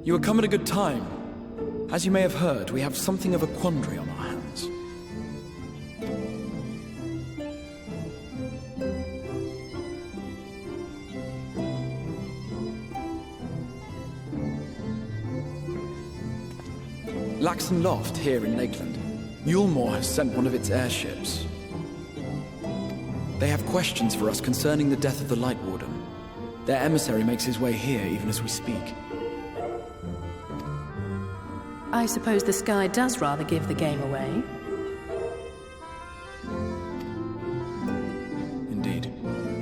You have come at a good time. As you may have heard, we have something of a quandary on our hands. Laxon Loft, here in Lakeland. Yulmore has sent one of its airships. They have questions for us concerning the death of the Light Warden. Their emissary makes his way here even as we speak. I suppose the sky does rather give the game away. Indeed.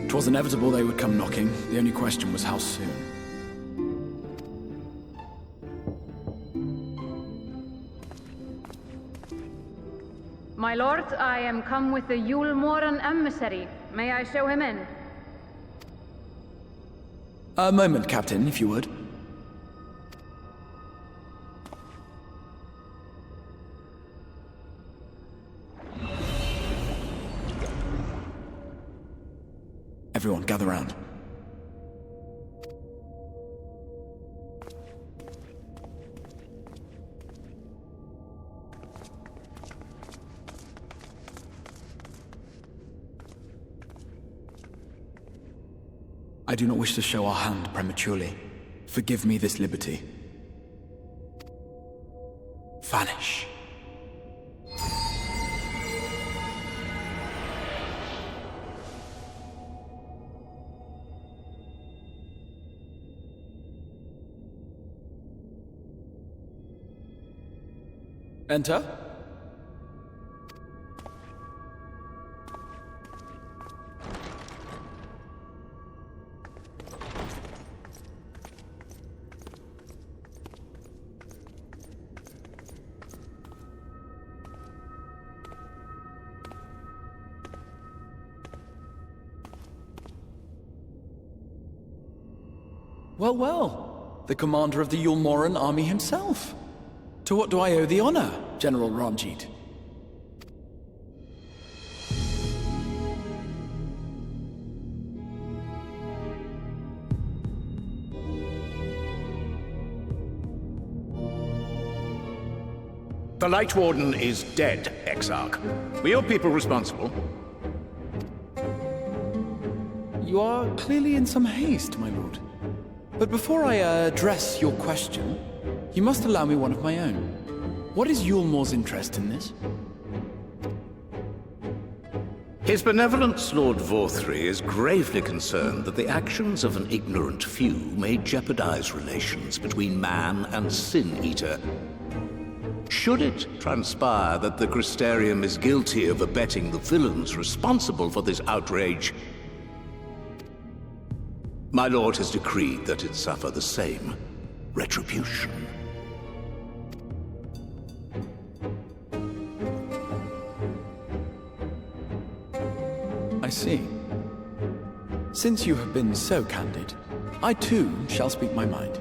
'Twas inevitable they would come knocking. The only question was how soon. My lord, I am come with the Yulmoran emissary. May I show him in? A moment, Captain, if you would. Everyone, gather round. I do not wish to show our hand prematurely. Forgive me this liberty. Vanish. Enter. Well, well. The commander of the Yulmoran army himself. To what do I owe the honor, General Ranjit? The Light Warden is dead, Exarch. Were your people responsible? You are clearly in some haste, my lord. But before I address your question, you must allow me one of my own. What is Yulmore's interest in this? His benevolence, Lord Vorthry, is gravely concerned that the actions of an ignorant few may jeopardize relations between man and Sin-Eater. Should it transpire that the Crystarium is guilty of abetting the villains responsible for this outrage, my lord has decreed that it suffer the same retribution. I see. Since you have been so candid, I too shall speak my mind.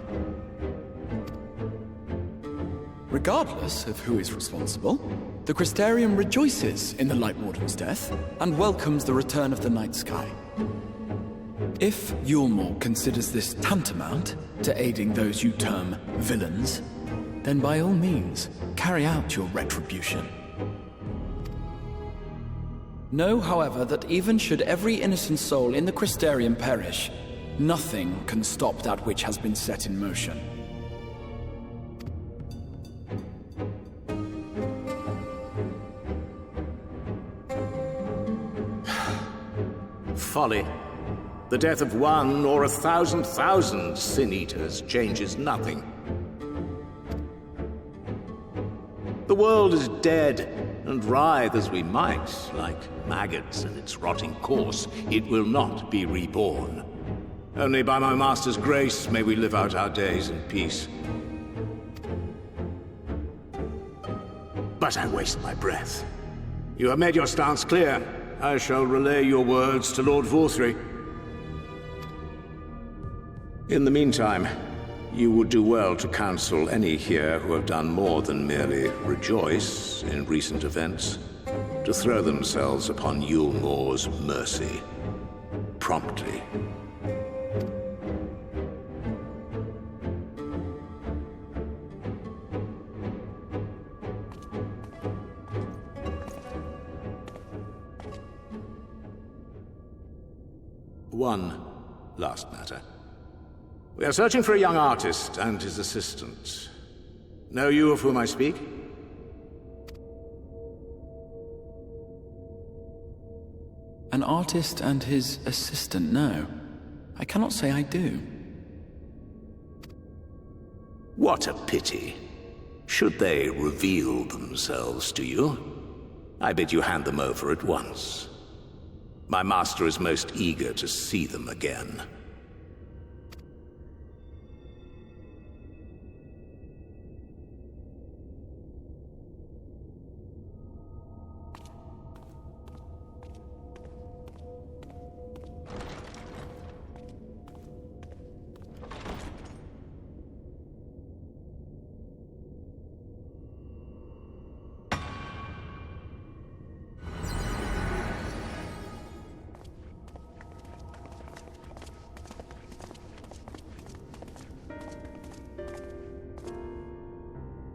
Regardless of who is responsible, the Crystarium rejoices in the Light Warden's death and welcomes the return of the night sky. If Yulmore considers this tantamount to aiding those you term villains, then by all means, carry out your retribution. Know, however, that even should every innocent soul in the Crystarium perish, nothing can stop that which has been set in motion. Folly. The death of one or 1,000,000 Sin-Eaters changes nothing. The world is dead, and writhe as we might, like maggots in its rotting course, it will not be reborn. Only by my master's grace may we live out our days in peace. But I waste my breath. You have made your stance clear. I shall relay your words to Lord Vorthry. In the meantime, you would do well to counsel any here who have done more than merely rejoice in recent events, to throw themselves upon Yulmore's mercy, promptly. One last matter. We are searching for a young artist and his assistant. Know you of whom I speak? An artist and his assistant, no. I cannot say I do. What a pity. Should they reveal themselves to you, I bid you hand them over at once. My master is most eager to see them again.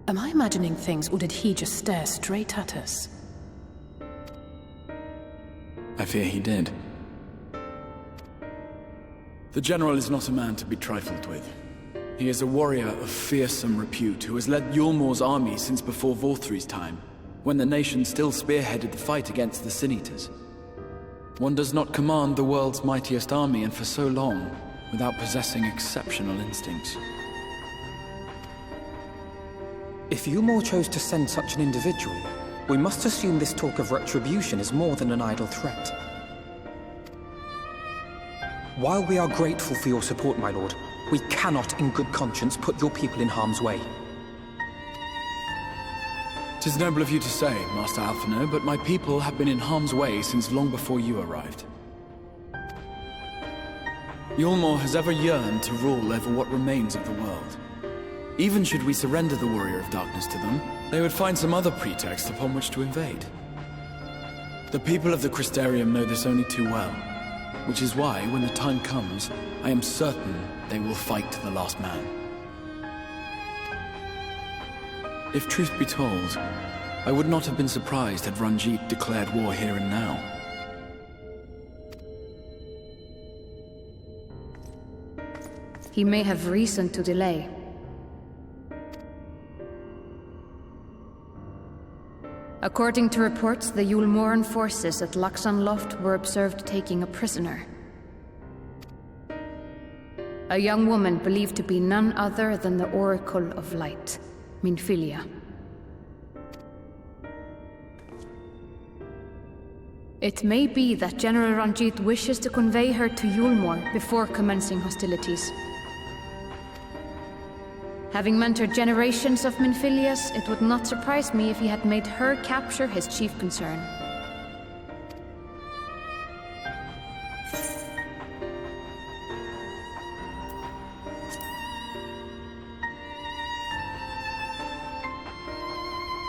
Am I imagining things, or did he just stare straight at us? I fear he did. The General is not a man to be trifled with. He is a warrior of fearsome repute who has led Yulmor's army since before Vorthri's time, when the nation still spearheaded the fight against the Sin-Eaters. One does not command the world's mightiest army, and for so long, without possessing exceptional instincts. If Yulmor chose to send such an individual, we must assume this talk of retribution is more than an idle threat. While we are grateful for your support, my lord, we cannot in good conscience put your people in harm's way. 'Tis noble of you to say, Master Alphino, but my people have been in harm's way since long before you arrived. Yulmor has ever yearned to rule over what remains of the world. Even should we surrender the Warrior of Darkness to them, they would find some other pretext upon which to invade. The people of the Crystarium know this only too well, which is why, when the time comes, I am certain they will fight to the last man. If truth be told, I would not have been surprised had Ranjit declared war here and now. He may have reason to delay. According to reports, the Yulmoran forces at Laxan Loft were observed taking a prisoner. A young woman believed to be none other than the Oracle of Light, Minfilia. It may be that General Ranjit wishes to convey her to Yulmor before commencing hostilities. Having mentored generations of Minfilias, it would not surprise me if he had made her capture his chief concern.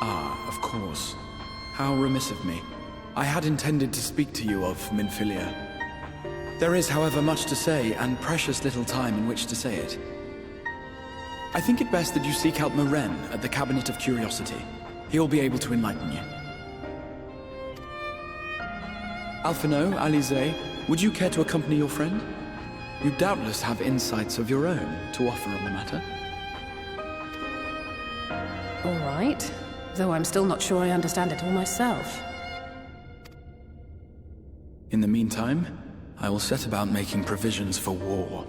Ah, of course. How remiss of me. I had intended to speak to you of Minfilia. There is, however, much to say, and precious little time in which to say it. I think it best that you seek out Maren at the Cabinet of Curiosity. He'll be able to enlighten you. Alphino, Alize, would you care to accompany your friend? You doubtless have insights of your own to offer on the matter. All right, though I'm still not sure I understand it all myself. In the meantime, I will set about making provisions for war.